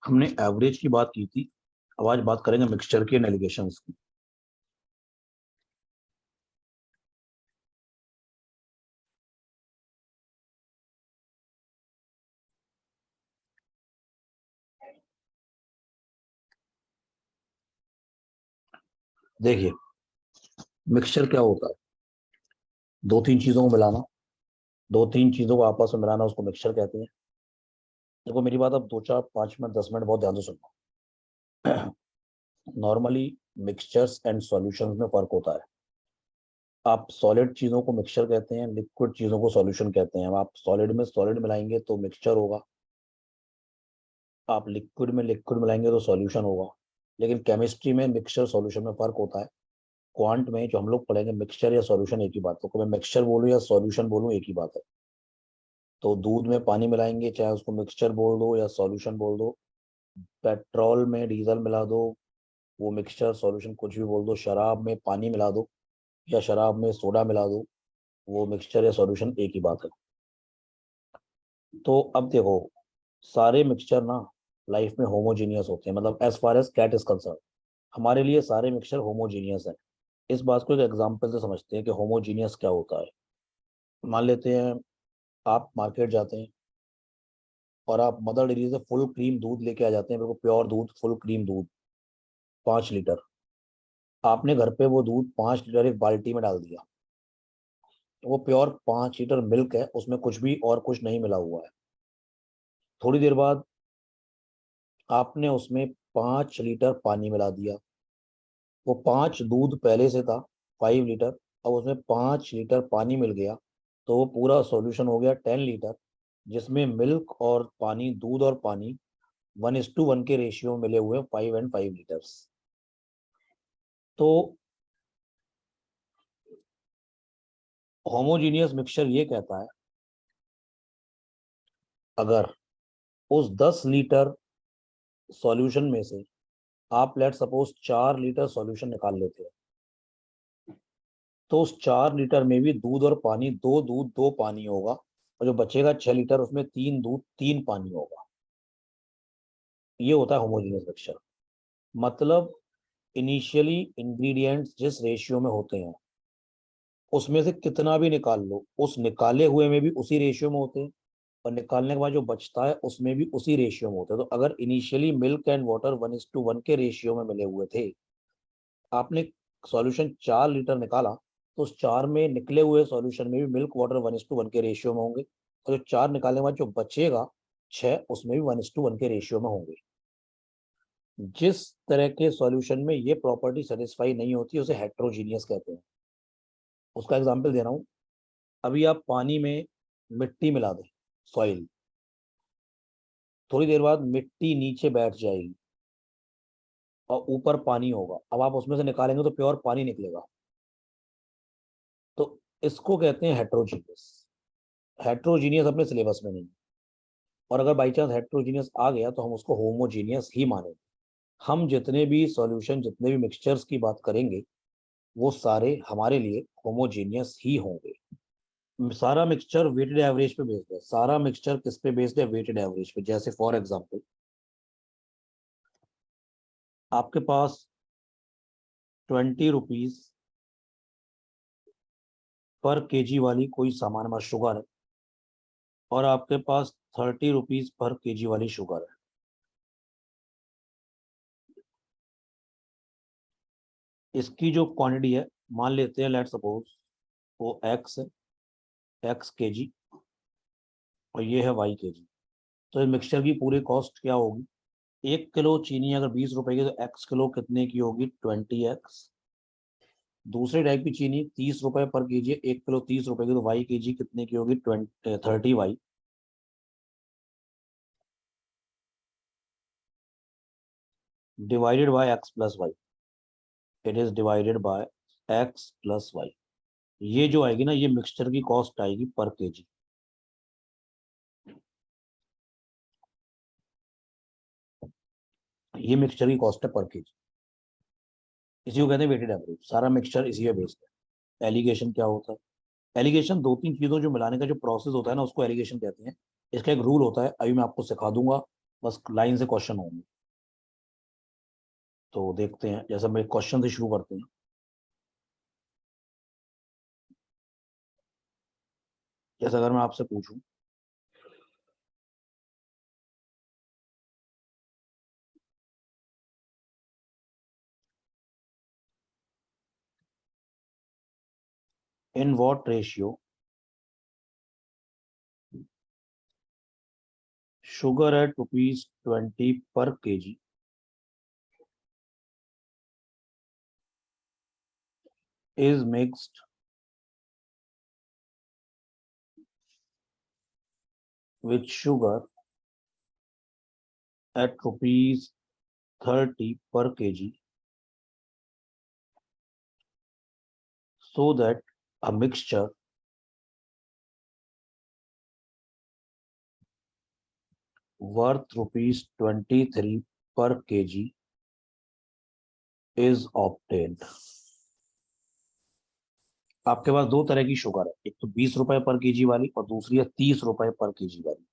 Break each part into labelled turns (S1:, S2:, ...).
S1: हमने एवरेज की बात की थी, अब आज बात करेंगे मिक्सचर की एंड एलिगेशंस की। देखिए, मिक्सचर क्या होता है? दो तीन चीजों को मिलाना, दो तीन चीजों को आपस में मिलाना, उसको मिक्सचर कहते हैं। देखो मेरी बात अब 2 4 5 मिनट 10 मिनट बहुत ध्यान से सुनना। नॉर्मली मिक्सचर्स एंड सॉल्यूशंस में फर्क होता है। आप सॉलिड चीजों को मिक्सचर कहते हैं, लिक्विड चीजों को सॉल्यूशन कहते हैं। अब आप सॉलिड में सॉलिड मिलाएंगे तो मिक्सचर होगा, आप लिक्विड में लिक्विड मिलाएंगे तो सॉल्यूशन होगा। लेकिन केमिस्ट्री में मिक्सचर सॉल्यूशन में फर्क होता है। क्वांट में जो हम लोग पढ़ेंगे, मिक्सचर या सॉल्यूशन एक ही बात है। तो मैं मिक्सचर बोलूँ या सॉल्यूशन बोलूँ एक ही बात है। तो दूध में पानी मिलाएंगे, चाहे उसको मिक्सचर बोल दो या सॉल्यूशन बोल दो। पेट्रोल में डीजल मिला दो, वो मिक्सचर सॉल्यूशन कुछ भी बोल दो। शराब में पानी मिला दो या शराब में सोडा मिला दो, वो मिक्सचर या सॉल्यूशन एक ही बात है। तो अब देखो, सारे मिक्सचर ना लाइफ में होमोजीनियस होते हैं, मतलब as far as cat is concern हमारे लिए सारे मिक्सचर होमोजीनियस है। इस बात को एक एग्जांपल से समझते हैं कि होमोजीनियस क्या होता है। मान लेते हैं, आप मार्केट जाते हैं और आप मदर डेयरी से फुल क्रीम दूध लेके आ जाते हैं, बिल्कुल प्योर दूध, फुल क्रीम दूध, 5 लीटर। आपने घर पे वो दूध 5 लीटर एक बाल्टी में डाल दिया, तो वो प्योर 5 लीटर मिल्क है, उसमें कुछ भी और कुछ नहीं मिला हुआ है। थोड़ी देर बाद आपने उसमें 5 लीटर पानी मिला दिया। वो 5 दूध पहले से था, 5 लीटर, अब उसमें 5 लीटर पानी मिल गया, तो वो पूरा सॉल्यूशन हो गया 10 लीटर, जिसमें मिल्क और पानी, दूध और पानी 1:1 के रेशियो में मिले हुए 5 and 5 लीटर्स। तो होमोजीनियस मिक्सचर ये कहता है, अगर उस 10 लीटर सॉल्यूशन में से आप लेट सपोज 4 लीटर सॉल्यूशन निकाल लेते हैं, तो उस 4 लीटर में भी दूध और पानी, 2 दूध 2 पानी होगा, और जो बचेगा 6 लीटर, उसमें 3 दूध 3 पानी होगा। ये होता है होमोजीनियस मिक्सचर। मतलब इनिशियली इंग्रेडिएंट्स जिस रेशियो में होते हैं, उसमें से कितना भी निकाल लो, उस निकाले हुए में भी उसी रेशियो में होते हैं, और निकालने के बाद जो बचता है उसमें भी उसी रेशियो में होते हैं। तो अगर इनिशियली मिल्क एंड वाटर 1:1 के रेशियो में मिले हुए थे, आपने सॉल्यूशन 4 लीटर निकाला, तो उस 4 में निकले हुए सॉल्यूशन में भी मिल्क वाटर 1:1 के रेशियो में होंगे, और जो 4 निकालने के बाद जो बचेगा 6, उसमें भी 1:1 के रेशियो में होंगे। जिस तरह के सॉल्यूशन में ये प्रॉपर्टी सेटिस्फाई नहीं होती, उसे हेट्रोजीनियस कहते हैं। उसका एग्जांपल दे रहा हूँ। अभी आप पानी में मिट्टी मिला दें, सॉइल, थोड़ी देर बाद मिट्टी नीचे बैठ जाएगी और ऊपर पानी होगा। अब आप उसमें से निकालेंगे तो प्योर पानी निकलेगा। तो इसको कहते हैं हेट्रोजीनियस। हेट्रोजीनियस अपने सिलेबस में नहीं, और अगर बाई चांस हेट्रोजीनियस आ गया तो हम उसको होमोजीनियस ही मानेंगे। हम जितने भी सॉल्यूशन, जितने भी मिक्सचर्स की बात करेंगे, वो सारे हमारे लिए होमोजीनियस ही होंगे। सारा मिक्सचर वेटेड एवरेज पे बेस्ड है। सारा मिक्सचर किस पे बेस्ड है? वेटेड एवरेज पे। जैसे फॉर एग्जांपल, आपके पास 20 रुपीज पर केजी वाली कोई सामान में शुगर है, और आपके पास 30 रुपीज पर केजी वाली शुगर है। इसकी जो क्वांटिटी है, मान लेते हैं लेट सपोज वो एक्स है, एक्स केजी, और ये है वाई केजी। तो इस मिक्सचर की पूरी कॉस्ट क्या होगी? 1 किलो चीनी अगर 20 रुपए की, तो एक्स किलो कितने की होगी? 20x। दूसरे टाइप की चीनी 30 रुपए पर केजी, 1 किलो 30 रुपए की, तो वाई केजी कितने की होगी? 30y। Divided by x plus y. It is divided by x plus y. ये जो आएगी ना, ये मिक्सचर की कॉस्ट आएगी पर केजी। ये मिक्सचर की कॉस्ट है पर केजी। इसी को कहते हैं वेटेड एवरेज। सारा मिक्सचर इसी पे बेस्ड है। एलिगेशन क्या होता है? एलिगेशन दो तीन चीजों जो मिलाने का जो प्रोसेस होता है ना, उसको एलिगेशन कहते हैं। इसका एक रूल होता है, अभी मैं आपको सिखा दूंगा। बस लाइन से क्वेश्चन होंगे। तो देखते हैं, जैसे मैं क्वेश्चन से शुरू करते हैं। जैसे अगर मैं आपसे पूछूं, in what ratio sugar at ₹20 per kg is mixed with sugar at ₹30 per kg, so that a mixture worth ₹23 per kg is obtained। आपके पास दो तरह की शुगर है, एक तो ₹20 पर केजी वाली और दूसरी है ₹30 पर केजी वाली।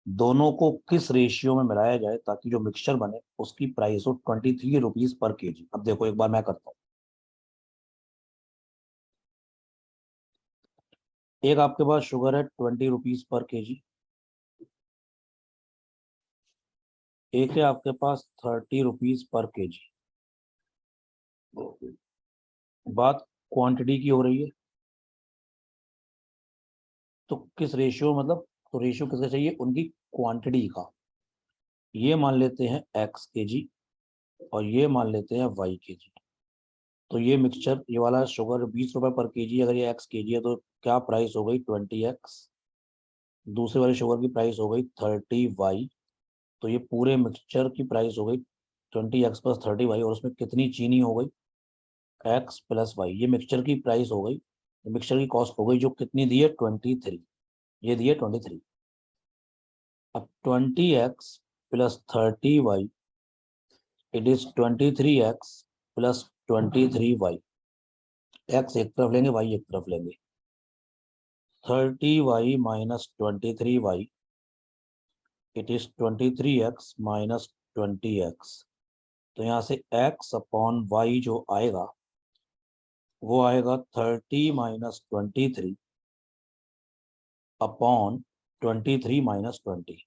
S1: दोनों को किस रेशियो में मिलाया जाए ताकि जो मिक्सचर बने उसकी प्राइस हो ₹23 पर केजी। अब देखो, एक बार मैं करता हूँ। एक आपके पास शुगर है ₹20 पर केजी, एक है आपके पास ₹30 पर केजी। बात क्वांटिटी की हो रही है, तो किस रेशियो, मतलब तो रेशियो किसका चाहिए, उनकी क्वांटिटी का। ये मान लेते हैं x केजी और ये मान लेते हैं y केजी। तो ये मिक्सचर, ये वाला शुगर ₹20 पर केजी, अगर ये x केजी है तो क्या प्राइस हो गई 20x। दूसरे वाले शुगर की प्राइस हो गई 30y। तो ये पूरे मिक्सचर की प्राइस हो गई 20x प्लस 30y, और उसमें कितनी चीनी हो गई, x प्लस y। ये मिक्सचर की प्राइस हो गई, मिक्सचर की कॉस्ट हो गई, जो कितनी दी है 23। ये दी है 23। अब 20x plus 30y, it is 23x plus 23y। x एक तरफ लेंगे, y एक तरफ लेंगे। 30y minus 23y, it is 23x minus 20x। तो यहाँ से x अपॉन y जो आएगा वो आएगा 30 माइनस 23 अपॉन 23 माइनस 20।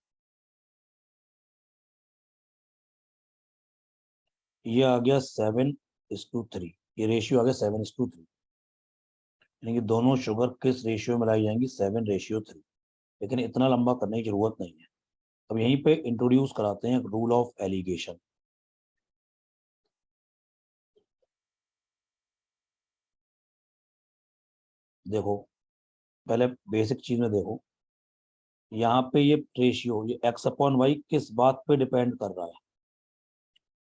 S1: ये आ गया 7:3। ये रेशियो आ गया 7:3, यानी कि दोनों शुगर किस रेशियो में लाई जाएंगी, 7:3। लेकिन इतना लंबा करने की जरूरत नहीं है। अब यहीं पे इंट्रोड्यूस कराते हैं रूल ऑफ एलिगेशन। देखो, पहले बेसिक चीज में देखो, यहाँ पे ये रेशियो, ये x अपॉन वाई किस बात पे डिपेंड कर रहा है।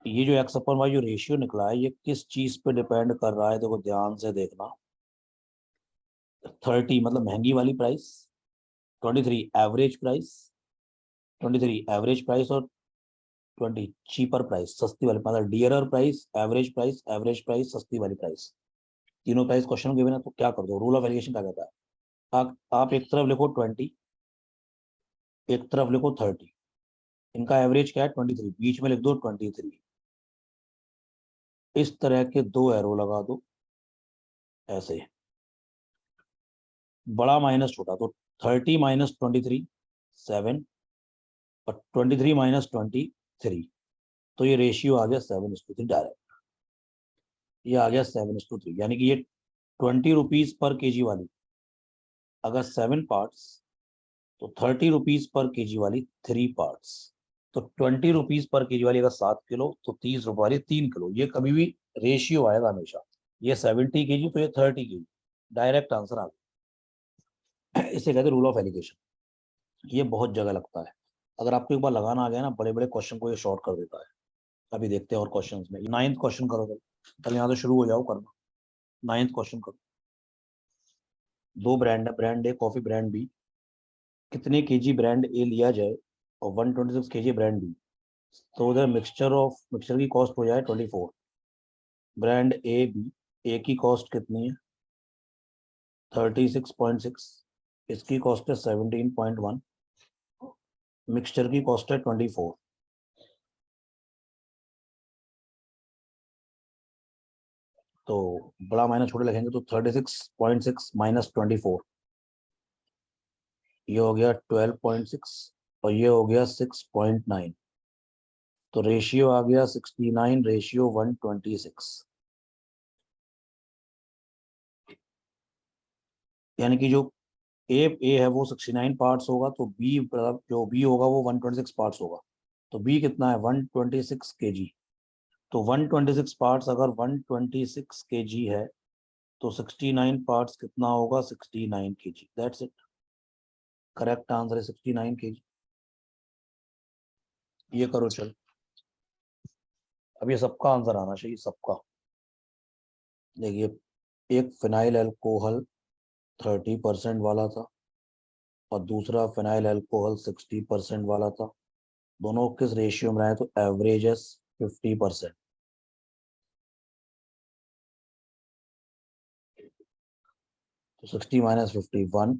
S1: ये जो x अपॉन वाई जो रेशियो निकला है, ये किस चीज पे डिपेंड कर रहा है, देखो ध्यान से देखना। 30 मतलब महंगी वाली price, 23 average price, 23 average price, और 20 चीपर प्राइस, सस्ती वाली, मतलब डियरर प्राइस, एवरेज प्राइस, सस्ती वाली प्राइस। तीनों प्राइस क्वेश्चन के बिना, तो क्या कर दो, रूल ऑफ एलिगेशन क्या कहता है। आप एक तरफ लिखो 20, एक तरफ लिखो 30। इनका एवरेज क्या है 23, बीच में लिख दो 23। इस तरह के दो एरो लगा दो ऐसे, बड़ा माइनस छोटा, तो 30 माइनस 23 7, और 23 माइनस 23, तो ये रेशियो आ गया 7:3 डायरेक्ट। ये आ गया 7:3, यानी कि ये ₹20 पर केजी वाली अगर 7 पार्ट्स, तो ₹30 पर केजी वाली 3 पार्ट्स। तो ₹20 पर केजी वाली अगर 7 किलो, तो ₹30 वाली 3 किलो। ये कभी भी रेशियो आएगा हमेशा। ये 70 केजी, तो ये 30 केजी। डायरेक्ट आंसर आ गया। इसे कहते हैं रूल ऑफ एलिगेशन। ये बहुत जगह लगता है। अगर आपको एक बार लगाना आ गया ना, बड़े बड़े क्वेश्चन को ये शॉर्ट कर देता है। अभी देखते हैं और क्वेश्चंस में। 9th क्वेश्चन करो, कल यहाँ से शुरू हो जाओ करना। 9th क्वेश्चन करो। दो ब्रांड है, brand A coffee, brand B. कितने केजी ब्रांड ए लिया जाए और 126 केजी ब्रांड बी, तो उधर मिक्सचर की कॉस्ट हो जाए 24। ब्रांड ए बी, ए की कॉस्ट कितनी है 36.6, इसकी कॉस्ट है 17.1, मिक्सचर की कॉस्ट है 24। तो बड़ा माइनस छोटे लिखेंगे तो 36.6 माइनस 24, ये हो गया 12.6 और ये हो गया 6.9। तो रेशियो आ गया 69 रेशियो 126। यानी कि जो ए है वो 69 पार्ट्स होगा, तो बी जो बी होगा वो 126 पार्ट्स होगा। तो बी कितना है 126 केजी। तो 126 पार्ट्स अगर 126 केजी है तो 69 पार्ट्स कितना होगा 69 KG. That's it, correct answer है 69 केजी। ये करो चल, अब ये सबका आंसर आना चाहिए सबका। देखिए, एक फिनाइल अल्कोहल 30% वाला था और दूसरा फिनाइल अल्कोहल 60% वाला था। दोनों किस रेशियो में आए तो एवरेजेस 50%। तो 60 माइनस 51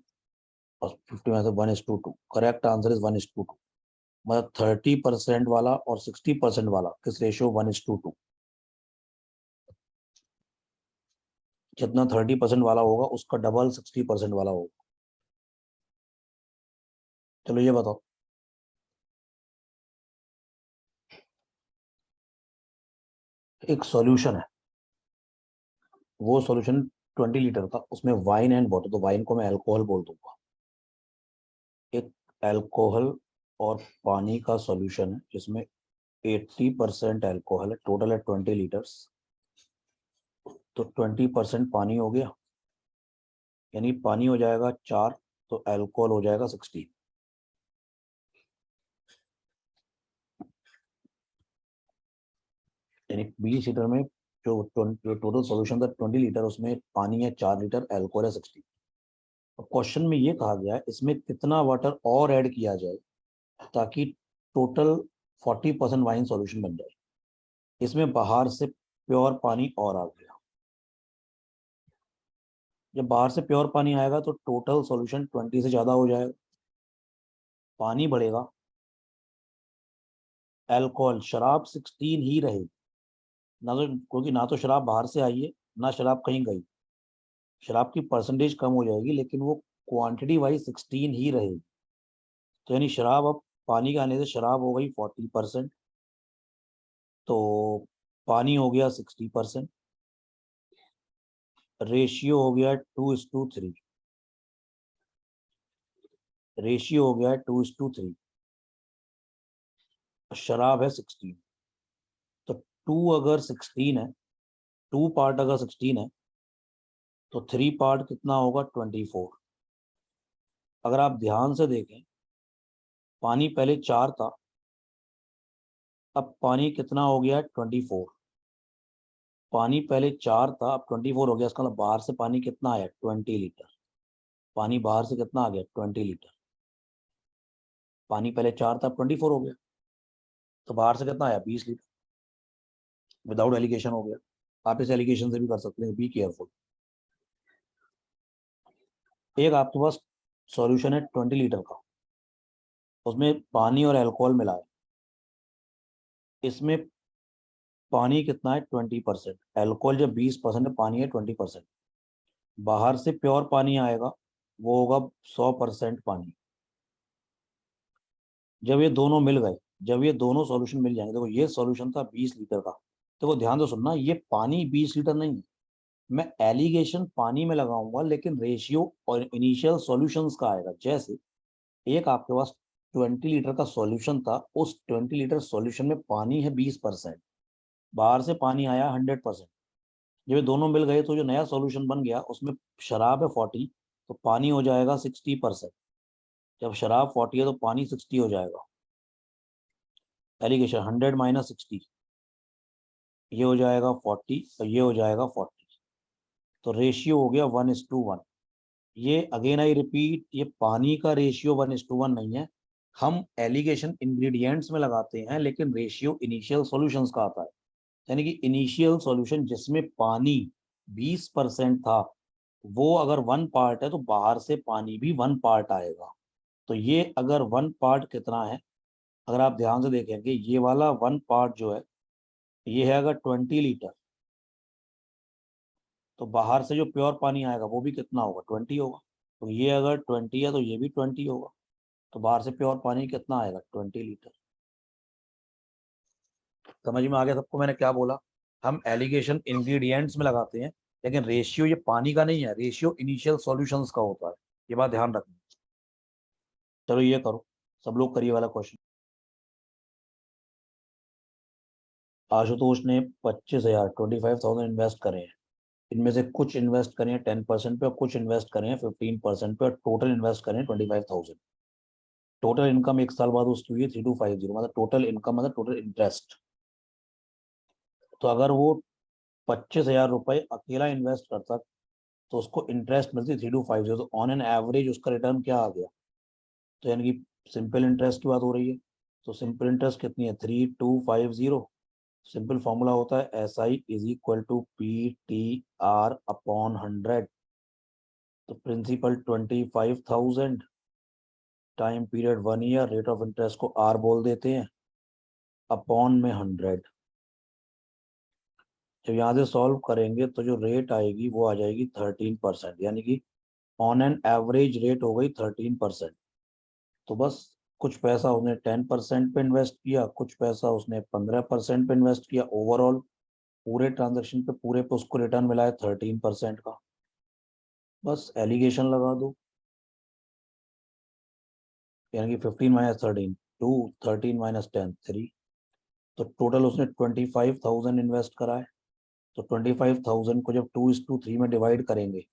S1: और 50 माइनस 1:2। Correct answer is 1:2। मतलब 30% वाला और 60% वाला किस रेशियो 1:2। जितना 30% वाला होगा उसका डबल 60% वाला होगा। चलो ये बताओ, एक सॉल्यूशन है, वो सॉल्यूशन 20 लीटर का, उसमें वाइन एंड वाटर, तो वाइन को मैं अल्कोहल बोल दूंगा। एक अल्कोहल और पानी का सॉल्यूशन है जिसमें 80% अल्कोहल है, टोटल है 20 लीटर्स। तो 20% पानी हो गया, यानी पानी हो जाएगा 4, तो अल्कोहल हो जाएगा 16। यानी 20 लीटर में जो टोटल सॉल्यूशन था 20 लीटर, उसमें पानी है 4 लीटर, अल्कोहल है 16। और क्वेश्चन में ये कहा गया है इसमें कितना वाटर और ऐड किया जाए ताकि टोटल 40% वाइन सॉल्यूशन बन जाए। इसमें बाहर से प्योर पानी और आ गया। जब बाहर से प्योर पानी आएगा तो टोटल सॉल्यूशन 20 से ज्यादा हो जाएगा, पानी बढ़ेगा, अल्कोहल शराब 16 ही रहेगी। ना तो, क्योंकि ना तो शराब बाहर से आई है ना शराब कहीं गई, शराब की परसेंटेज कम हो जाएगी लेकिन वो क्वांटिटी वाइज 16 ही रहेगी। तो यानी शराब, अब पानी के आने से शराब हो गई 40%, तो पानी हो गया 60%। रेशियो हो गया 2:3, रेशियो हो गया 2:3। शराब है 16, तो 2 अगर 16 है, 2 पार्ट अगर 16 है तो 3 पार्ट कितना होगा 24। अगर आप ध्यान से देखें, पानी पहले 4 था, अब पानी कितना हो गया 24। पानी पहले 4 था अब 24 हो गया, इसका मतलब बाहर से पानी कितना आया 20 लीटर। पानी बाहर से कितना आ गया 20 लीटर। पानी पहले 4 था अब 24 हो गया, तो बाहर से कितना आया 20 लीटर। विदाउट एलिगेशन हो गया। आप इस एलिगेशन से भी कर सकते हैं, बी केयरफुल। एक आपके पास सॉल्यूशन है 20 लीटर का, उसमें पानी और अल्कोहल मिला है। इसमें पानी कितना है 20%, अल्कोहल जब 20% है, पानी है 20%। बाहर से प्योर पानी आएगा, वो होगा 100% पानी। जब ये दोनों मिल गए, जब ये दोनों सॉल्यूशन मिल जाएंगे, देखो ये सॉल्यूशन था 20 लीटर का, देखो ध्यान से सुनना, ये पानी 20 लीटर नहीं है। मैं एलिगेशन पानी में लगाऊंगा लेकिन रेशियो और इनिशियल सॉल्यूशंस का आएगा। जैसे एक आपके पास 20 लीटर का सॉल्यूशन था, उस 20 लीटर सॉल्यूशन में पानी है 20%, बाहर से पानी आया 100%। जब ये दोनों मिल गए तो जो नया सॉल्यूशन बन गया उसमें शराब है 40, तो पानी हो जाएगा 60%। जब शराब 40 है तो पानी 60 हो जाएगा। एलिगेशन 100 माइनस 60, ये हो जाएगा 40 और ये हो जाएगा 40। तो रेशियो हो गया 1:1। ये अगेन आई रिपीट, ये पानी का रेशियो 1:1 नहीं है। हम एलिगेशन इंग्रेडिएंट्स में लगाते हैं लेकिन रेशियो इनिशियल सॉल्यूशंस का आता है। यानी कि इनिशियल सॉल्यूशन जिसमें पानी 20% था, वो अगर 1 पार्ट है तो बाहर से पानी भी 1 पार्ट आएगा। तो ये अगर 1 पार्ट कितना है, अगर आप ध्यान से देखेंगे ये वाला 1 पार्ट जो है, ये है अगर 20 लीटर, तो बाहर से जो प्योर पानी आएगा वो भी कितना होगा, 20 होगा। तो ये अगर 20 है तो ये भी 20 होगा। तो बाहर से प्योर पानी कितना आएगा, 20 लीटर। समझ में आ गया सबको मैंने क्या बोला। हम एलिगेशन इंग्रेडिएंट्स में लगाते हैं, लेकिन रेशियो ये पानी का नहीं है, रेशियो इनिशियल सॉल्यूशंस का होता है। ये बात ध्यान रखना। चलो ये करो, सब लोग करिए वाला क्वेश्चन। आशुतोष ने 25,000 25,000 इन्वेस्ट करे हैं। इनमें से कुछ इन्वेस्ट करें 10% पे और कुछ इन्वेस्ट करें 15% पे, और टोटल इन्वेस्ट करें 25,000। टोटल इनकम एक साल बाद उसकी हुई है 3250, मतलब टोटल इनकम मतलब टोटल इंटरेस्ट। तो अगर वो 25,000 रुपए अकेला इन्वेस्ट करता तो उसको इंटरेस्ट मिलती 3250, तो ऑन एन एवरेज उसका रिटर्न क्या आ गया। तो यानी कि सिंपल इंटरेस्ट की बात हो रही है। तो सिंपल इंटरेस्ट कितनी है, 3250। सिंपल फॉर्मूला होता है SI = PTR/100। तो principal 25,000, time period 1 year, rate of interest को R बोल देते हैं, अपॉन में 100। जब यहाँ से सॉल्व करेंगे तो जो रेट आएगी वो आ जाएगी 13%, यानी कि ऑन एन एवरेज रेट हो गई 13%। तो बस कुछ पैसा उसने 10% पे इन्वेस्ट किया, कुछ पैसा उसने 15% पे इन्वेस्ट किया, ओवरऑल पूरे ट्रांजेक्शन पे पूरे पे उसको रिटर्न मिला है 13% का। बस एलिगेशन लगा दो, यानी कि 15 - 13 2, 13 - 10 3। तो टोटल उसने 25,000 इन्वेस्ट करा है। तो 25,000 को जब 2:3 में डिवाइड करेंगे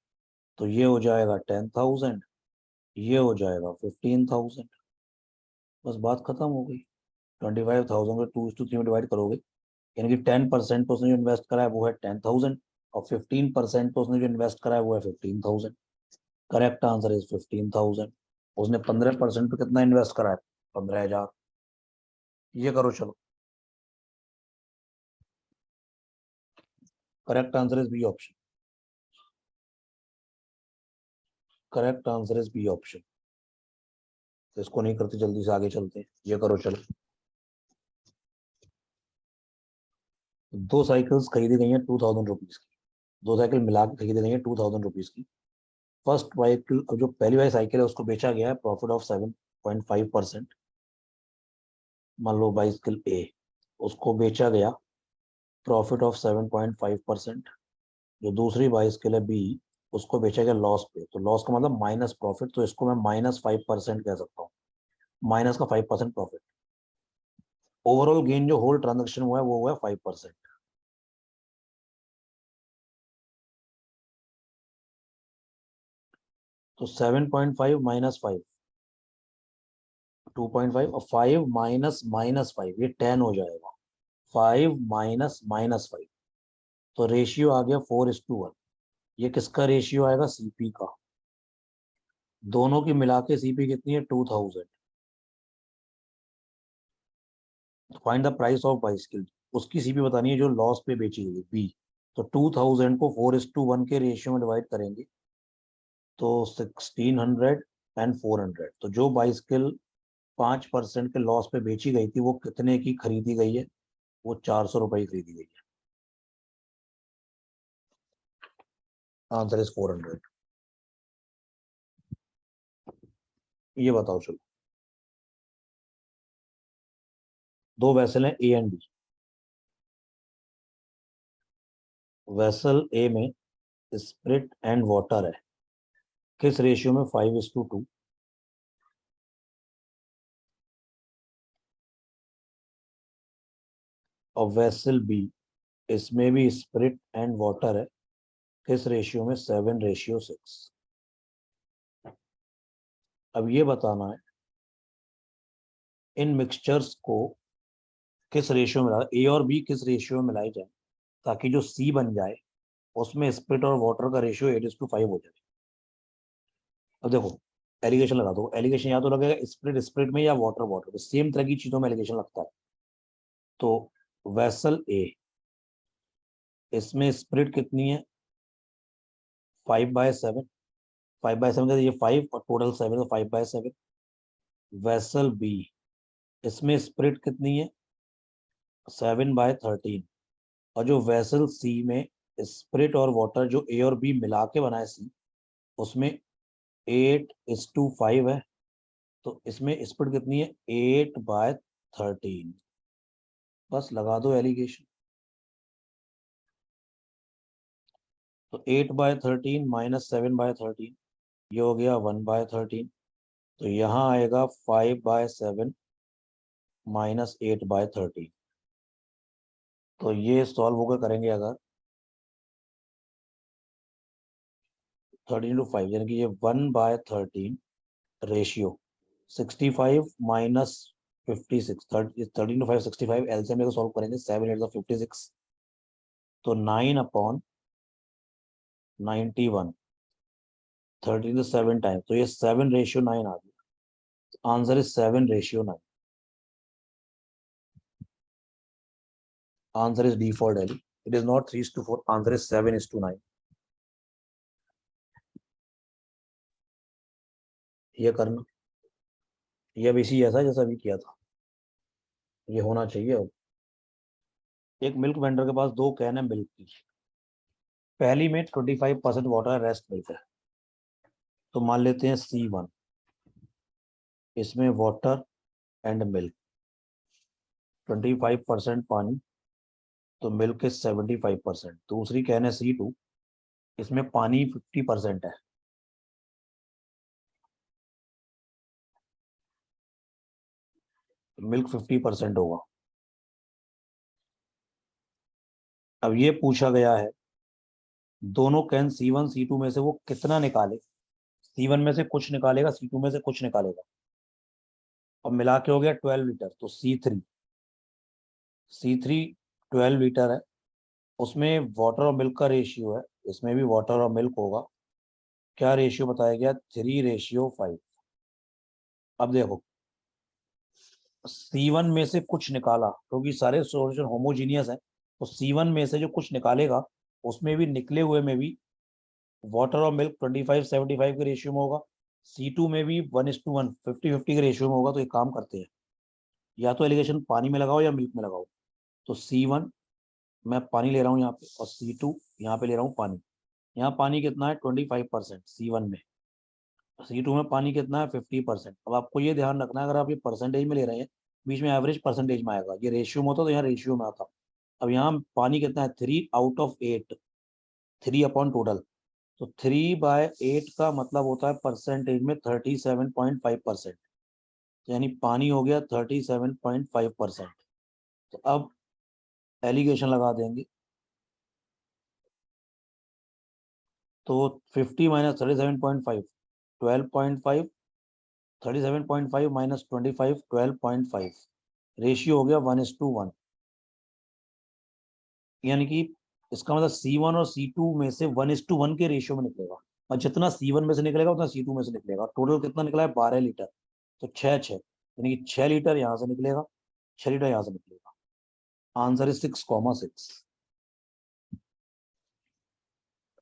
S1: तो ये हो जाएगा 10,000, ये हो जाएगा 15,000। बस बात खत्म हो गई। 25,000 को 2:3 में डिवाइड करोगे, यानी कि 10% तो उसने जो इन्वेस्ट करा है वो है 10,000, और 15% तो उसने जो इन्वेस्ट करा है वो है 15,000। Correct answer is 15,000। उसने 15% पे कितना इन्वेस्ट करा है, 15,000। ये करो चलो। Correct answer is B option. Correct answer is B option. तो इसको नहीं करते, जल्दी से आगे चलते हैं। ये करो चलो। दो साइकिल्स खरीदी गई हैं 2,000 रुपीज की। दो साइकिल मिला के खरीदी गई हैं 2,000 रुपीज की। फर्स्ट साइकिल, जो पहली वाली साइकिल है उसको बेचा गया है प्रॉफिट ऑफ 7.5%। मान लो बाइसिकल ए, उसको बेचा गया प्रॉफिट ऑफ 7.5%। जो दूसरी बाइसिकल है बी, उसको बेचा गया लॉस पे। तो लॉस का मतलब माइनस प्रॉफिट, तो इसको मैं -5% कह सकता हूँ। माइनस का 5% प्रॉफिट। ओवरऑल गेन जो होल ट्रांजेक्शन हुआ है वो हुआ है 5%। तो 7.5 - 5 2.5, और 5 - -5 ये 10 हो जाएगा। 5 - -5, तो रेशियो आ गया 4:1। ये किसका रेशियो आएगा, सीपी का। दोनों की मिला के सीपी कितनी है, 2,000। Find the price of bicycle, उसकी सीपी बतानी है जो लॉस पे बेची गई बी। तो 2,000 को 4:1 के रेशियो में डिवाइड करेंगे तो 1,600 एंड 400। तो जो बाइसिकल 5% के लॉस पे बेची गई थी वो कितने की खरीदी गई है, वो 400 रुपए की खरीदी गई है। Answer is 400। ये बताओ चलो। दो वेसल हैं A and B. Vessel A में स्पिरिट एंड वाटर है, किस रेशियो में, 5:2। और वेसल बी, इसमें भी स्पिरिट एंड वाटर है, किस रेशियो में, 7:6। अब ये बताना है इन मिक्सचर्स को किस रेशियो में ए और बी किस रेशियो में मिलाई जाए, ताकि जो सी बन जाए उसमें स्पिरिट और वाटर का रेशियो 8:5 हो जाए। अब देखो, एलिगेशन लगा दो। एलिगेशन या तो लगेगा स्पिरिट स्पिरिट में या वाटर वाटर में, सेम तरह की चीजों में एलिगेशन लगता है। तो वेसल ए, इसमें स्पिरिट कितनी है, 5/7। 5/7 का ये 5 और टोटल 7, तो 5/7। वेसल बी, इसमें स्पिरिट कितनी है, 7/13। और जो वेसल सी में स्पिरिट और वाटर जो ए और बी मिला के बना है सी, उसमें 8:5 है, तो इसमें स्पिरिट कितनी है 8/13। बस लगा दो एलिगेशन। तो 8/13 माइनस 7/13, ये हो गया 1/13। तो यहाँ आएगा 5/7 माइनस 8/13। तो ये सॉल्व होकर करेंगे अगर 13:5, यानी कि ये 1/13 रेशियो 65 माइनस 56, 13:5 65, एलसीएम लेकर सॉल्व करेंगे, 7 8 56, तो 9/91, 13 टाइम, तो ये 7:9 आ गया। Answer is 7:9। Answer is D for Delhi. It is not 3:4, answer is 7:9। ये करना, ये अब इसी ऐसा जैसा भी किया था, ये होना चाहिए। अब एक मिल्क वेंडर के पास 2 कैन है मिल्क की। पहली में 25% वाटर है, रेस्ट मिल्क है। तो मान लेते हैं C1, इसमें वाटर एंड मिल्क 25% पानी, तो मिल्क इज 75%। दूसरी कैन है C2, इसमें पानी 50% है, तो मिल्क 50% होगा। अब ये पूछा गया है दोनों कैन C1 C2 में से वो कितना निकाले। C1 में से कुछ निकालेगा, C2 में से कुछ निकालेगा, और मिला के हो गया 12 लीटर। तो C3 12 लीटर है, उसमें वाटर और मिल्क का रेशियो है, इसमें भी वाटर और मिल्क होगा। क्या रेशियो बताया गया, 3:5। अब देखो C1 में से कुछ निकाला, क्योंकि सारे सॉल्यूशन होमोजीनियस है, तो C1 में से जो कुछ निकालेगा उसमें भी, निकले हुए में भी वाटर और मिल्क 25-75 के रेशियो में होगा। C2 में भी 1:1 50-50 के रेशियो में होगा। तो एक काम करते हैं, या तो एलिगेशन पानी में लगाओ या मिल्क में लगाओ। तो C1 मैं पानी ले रहा हूँ यहाँ पे, और C2 यहाँ पे ले रहा हूँ पानी। यहाँ पानी कितना है 25% C1 में, C2 में पानी कितना है 50%। अब आपको ये ध्यान रखना है, अगर आप ये परसेंटेज में ले रहे हैं, बीच में एवरेज परसेंटेज में आएगा। ये रेशियो में होता तो यहाँ रेशियो में आता। अब यहाँ पानी कितना है 3/8, 3/टोटल। तो 3/8 का मतलब होता है परसेंटेज में 37.5%, यानी पानी हो गया 37.5%। तो अब एलिगेशन लगा देंगे, तो 50 माइनस 37.5 12.5, 37.5 माइनस 25 12.5, रेशियो हो गया 1:1। यानी कि इसका मतलब C1 और C2 में से 1:1 के रेशियो में निकलेगा, और जितना C1 में से निकलेगा उतना C2 में से निकलेगा। टोटल कितना निकला है 12 लीटर, तो 6 यानी कि 6 लीटर यहाँ से निकलेगा, 6 लीटर यहाँ से निकलेगा। Answer is 6,6।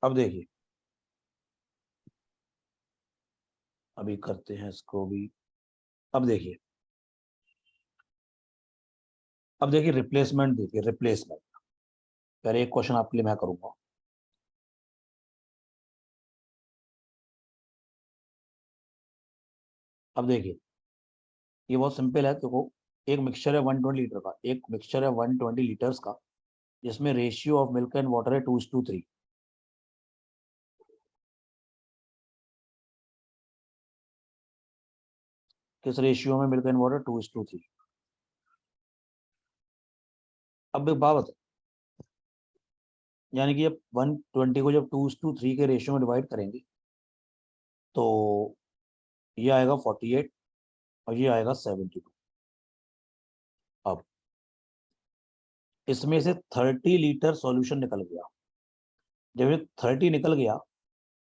S1: अब देखिए, अभी करते हैं इसको भी। अब देखिए, अब देखिए रिप्लेसमेंट, देखिए रिप्लेसमेंट। पहले एक क्वेश्चन आपके लिए मैं करूंगा। अब देखिए, ये बहुत सिंपल है। देखो, एक मिक्सचर है 120 लीटर का, एक मिक्सचर है 120 लीटर्स का, जिसमें ratio of milk and water है 2:3। किस रेशियो में मिल्क एंड वाटर 2:3। अब एक बात बताओ, यानी कि जब 120 को जब 2:3 के रेशियो में डिवाइड करेंगे, तो ये आएगा 48 और ये आएगा 72। अब इसमें से 30 लीटर सॉल्यूशन निकल गया। जब ये 30 निकल गया,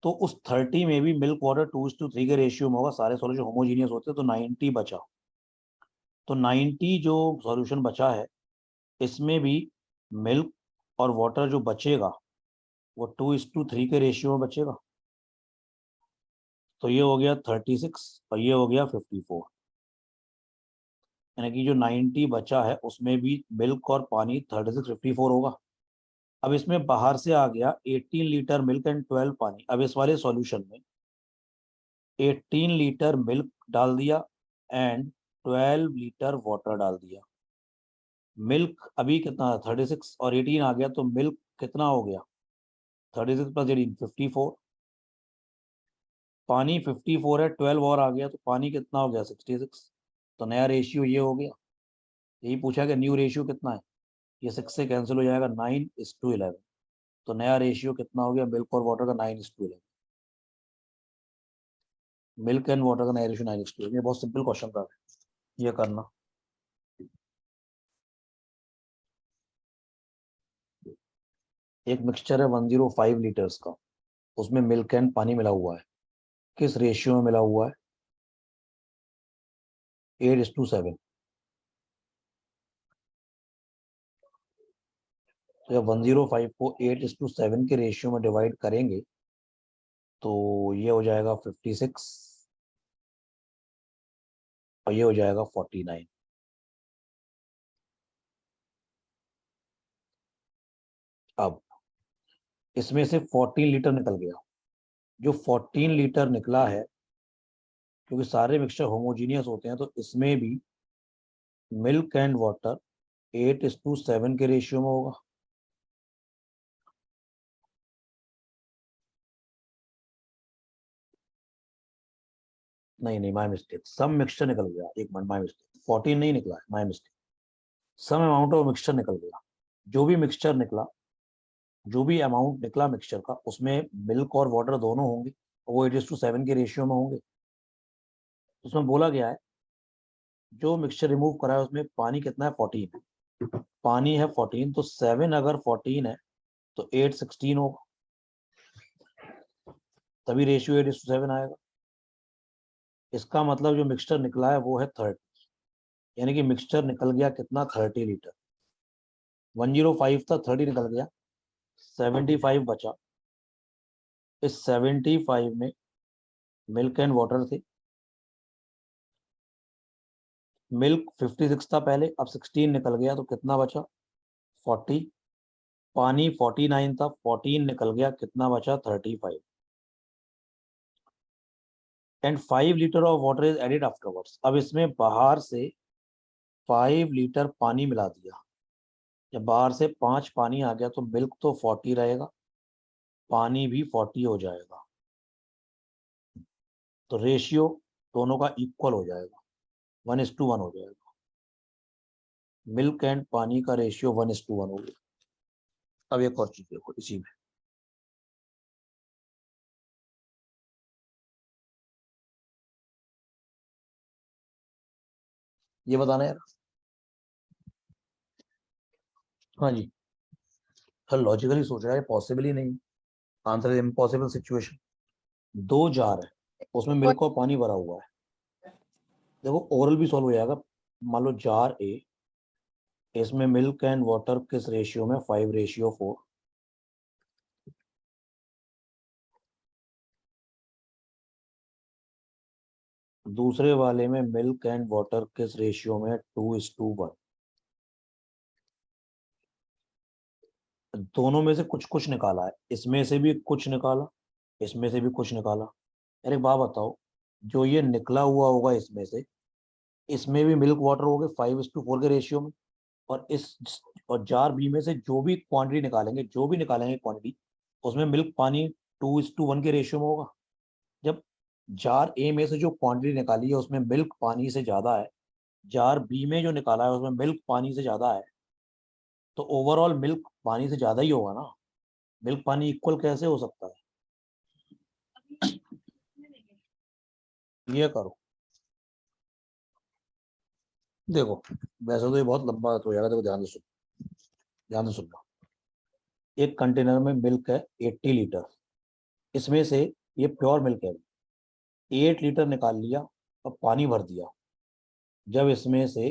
S1: तो उस 30 में भी मिल्क वाटर 2:3 के रेशियो में होगा, सारे सॉल्यूशन होमोजीनियस होते हैं, तो 90 बचा। तो 90 जो सॉल्यूशन बचा है, इसमें भी मिल्क और वाटर जो बचेगा वो 2:3 के रेशियो में बचेगा। तो ये हो गया 36 और ये हो गया 54। यानी कि जो 90 बचा है उसमें भी मिल्क और पानी 36-54 होगा। अब इसमें बाहर से आ गया 18 लीटर मिल्क एंड 12 पानी। अब इस वाले सॉल्यूशन में 18 लीटर मिल्क डाल दिया एंड 12 लीटर वाटर डाल दिया। मिल्क अभी कितना, 36 और 18 आ गया, तो मिल्क कितना हो गया, 36 प्लस 18 54। पानी 54 है, 12 और आ गया, तो पानी कितना हो गया 66। तो नया रेशियो ये हो गया। यही पूछा कि न्यू रेशियो कितना है, ये 6 से कैंसिल हो जाएगा, 9:11। तो नया रेशियो कितना हो गया मिल्क और वाटर का, 9:11। मिल्क एंड वाटर का नया रेशियो 9:11। ये बहुत सिंपल क्वेश्चन था, ये करना। एक मिक्सचर है 105 लीटर्स का, उसमें मिल्क एंड पानी मिला हुआ है, किस रेशियो में मिला हुआ है, 8:7। तो जब 105 को 8:7 के रेशियो में डिवाइड करेंगे तो ये हो जाएगा 56 और ये हो जाएगा 49। अब इसमें से 14 लीटर निकल गया। जो 14 लीटर निकला है, क्योंकि सारे मिक्सचर होमोजीनियस होते हैं, तो इसमें भी मिल्क एंड वाटर 8:7 के रेशियो में होगा। नहीं नहीं, माई मिस्टेक, सम मिक्सचर निकल गया, एक मिनट, माई मिस्टेक, 14 नहीं निकला है, my mistake. Some amount of mixture निकल गया। जो भी मिक्सचर निकला, जो भी अमाउंट निकला मिक्सचर का, उसमें मिल्क और वाटर दोनों होंगे, वो 8:7 के रेशियो में होंगे। उसमें बोला गया है जो मिक्सचर रिमूव करा है उसमें पानी कितना है, 14। पानी है 14, तो 7 अगर 14 है तो 8:16 होगा, तभी रेशियो 8:7 आएगा। इसका मतलब जो मिक्सचर निकला है वो है 30, यानी कि मिक्सचर निकल गया कितना, 30 लीटर। 105 था, 30 निकल गया, 75 बचा। इस 75 में मिल्क एंड वाटर थे। मिल्क 56 था पहले, अब 16 निकल गया, तो कितना बचा, 40। पानी 49 था, 14 निकल गया, कितना बचा, 35। And 5 litre of water is added afterwards. अब इसमें बाहर से 5 लीटर पानी मिला दिया। जब बाहर से 5 पानी आ गया तो मिल्क तो 40 रहेगा, पानी भी 40 हो जाएगा, तो रेशियो दोनों का इक्वल हो जाएगा, 1:1 हो जाएगा। मिल्क एंड पानी का रेशियो 1:1 हो गया। अब एक और चीज देखो इसी में, ये बताना यार। हाँ जी, हर लॉजिकली सोच रहा है, पॉसिबल ही नहीं। Answer is impossible situation. 2 jar है, उसमें मिल्क और पानी भरा हुआ है। देखो ओरल भी सॉल्व हो जाएगा। मान लो जार ए, इसमें मिल्क एंड वाटर किस रेशियो में, 5:4। दूसरे वाले में मिल्क एंड वाटर किस रेशियो में, 2:1। दोनों में से कुछ कुछ निकाला है, इसमें से भी कुछ निकाला, इसमें से भी कुछ निकाला। यार एक बात बताओ, जो ये निकला हुआ होगा इसमें से, इसमें भी मिल्क वाटर हो गए 5:4 के रेशियो में, और इस और जार बी में से जो भी क्वांटिटी निकालेंगे, जो भी निकालेंगे क्वांटिटी, उसमें मिल्क पानी 2:1 के रेशियो में होगा। जब जार ए में से जो क्वांटिटी निकाली है उसमें मिल्क पानी से ज्यादा है, जार बी में जो निकाला है उसमें मिल्क पानी से ज्यादा है, तो ओवरऑल मिल्क पानी से ज्यादा ही होगा ना। मिल्क पानी इक्वल कैसे हो सकता है, ये करो। देखो वैसे तो ये बहुत लंबा हो जाएगा, देखो ध्यान से सुन, ध्यान से सुनना। एक कंटेनर में मिल्क है 80 लीटर, इसमें से ये प्योर मिल्क है, 8 लीटर निकाल लिया और पानी भर दिया। जब इसमें से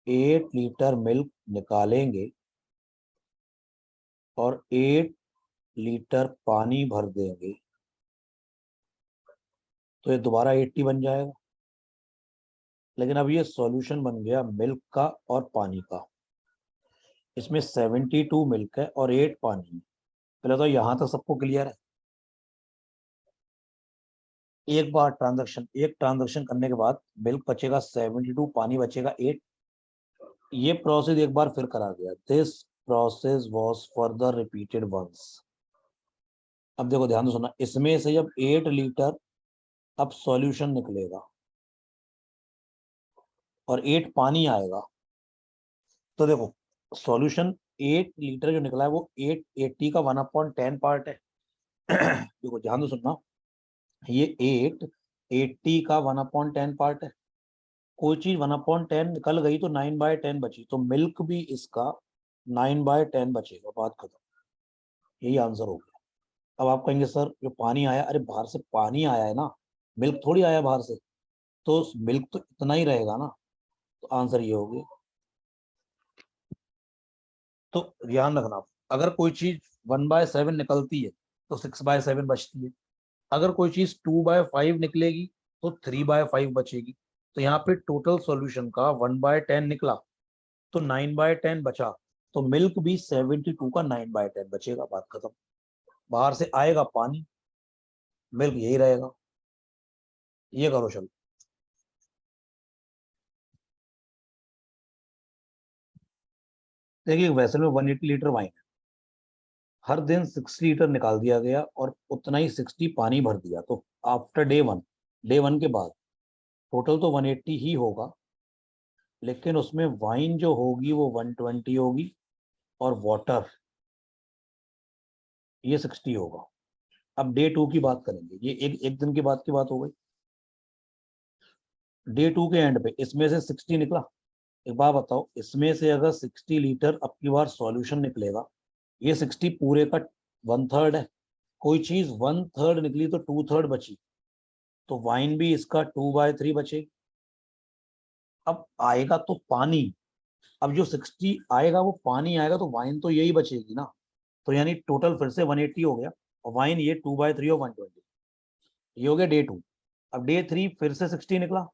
S1: 8 लीटर मिल्क निकालेंगे और 8 लीटर पानी भर देंगे, तो ये दोबारा 80 बन जाएगा। लेकिन अब ये सॉल्यूशन बन गया मिल्क का और पानी का। इसमें 72 मिल्क है और 8 पानी है। पहले तो यहां तक सबको क्लियर है। एक ट्रांजैक्शन करने के बाद मिल्क बचेगा 72, पानी बचेगा 8। ये प्रोसेस एक बार फिर करा गया। This process was further repeated once. अब देखो ध्यान से सुनना, इसमें से जब 8 लीटर अब सॉल्यूशन निकलेगा और 8 पानी आएगा, तो देखो सॉल्यूशन 8 लीटर जो निकला है वो 880 का 1/10 पार्ट है। देखो ध्यान से सुनना, ये 880 का 1/10 पार्ट है। कोई चीज 1/10 निकल गई तो 9/10 बची, तो मिल्क भी इसका 9/10 बचेगा। बात खत्म। यही आंसर हो गया। अब आप कहेंगे सर जो पानी आया, अरे बाहर से पानी आया है ना, मिल्क थोड़ी आया बाहर से, तो मिल्क तो इतना ही रहेगा ना। तो आंसर ये हो गया। तो ध्यान रखना, अगर कोई चीज 1/7 निकलती है तो 6/7 बचती है। अगर कोई चीज 2/5 निकलेगी तो 3/5 बचेगी। तो यहाँ पे टोटल सॉल्यूशन का 1/10 निकला तो 9/10 बचा, तो मिल्क भी 72 का 9/10 बचेगा। बात खत्म। बाहर से आएगा पानी, मिल्क यही रहेगा। ये करो चलो। देखिए वैसे में 180 लीटर वाइन है, हर दिन 60 लीटर निकाल दिया गया और उतना ही 60 पानी भर दिया, तो आफ्टर डे वन के बाद टोटल तो 180 ही होगा, लेकिन उसमें वाइन जो होगी वो 120 होगी और वाटर ये 60 होगा। अब डे टू की बात करेंगे, ये एक एक दिन के बाद की बात हो गई। डे टू के एंड पे इसमें से 60 निकला। एक बात बताओ, इसमें से अगर 60 लीटर अब की बार सॉल्यूशन निकलेगा, ये 60 पूरे का 1/3 है। कोई चीज 1/3 निकली तो 2/3 बची, तो वाइन भी इसका 2/3 बचेगी। अब आएगा तो पानी, अब जो 60 आएगा वो पानी आएगा, तो वाइन तो यही बचेगी ना। तो यानी टोटल फिर से 180 हो गया, और वाइन ये 2/3 और 120। ये हो गया डे टू। अब डे थ्री फिर से 60 निकला,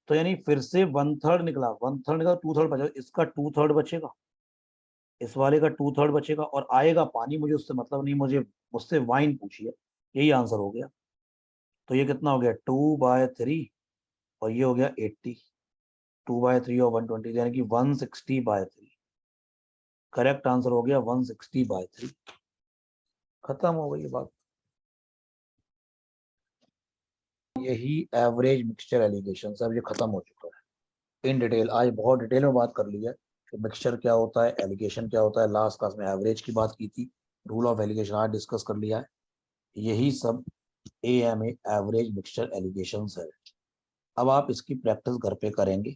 S1: तो यानी फिर से 1/3 निकला, 1/3 निकला, 2/3 बचा, इसका 2/3 बचेगा, इस वाले का 2/3 बचेगा, और आएगा पानी, मुझे उससे मतलब नहीं, मुझे मुझसे वाइन पूछिए। यही आंसर हो गया। तो ये कितना हो गया, 2/3, और ये हो गया 80। 2/3 और 120 यानी कि 160/3। करेक्ट आंसर हो गया 160/3। खत्म हो गई ये बात। यही एवरेज मिक्सचर एलिगेशन, अब ये खत्म हो चुका है इन डिटेल। आज बहुत डिटेल में बात कर ली है कि मिक्सचर क्या होता है, एलिगेशन क्या होता है। लास्ट क्लास में एवरेज की बात की थी, रूल ऑफ एलिगेशन आज डिस्कस कर लिया है। यही सब AMA एवरेज मिक्सचर एलिगेशन है। अब आप इसकी प्रैक्टिस घर पे करेंगे।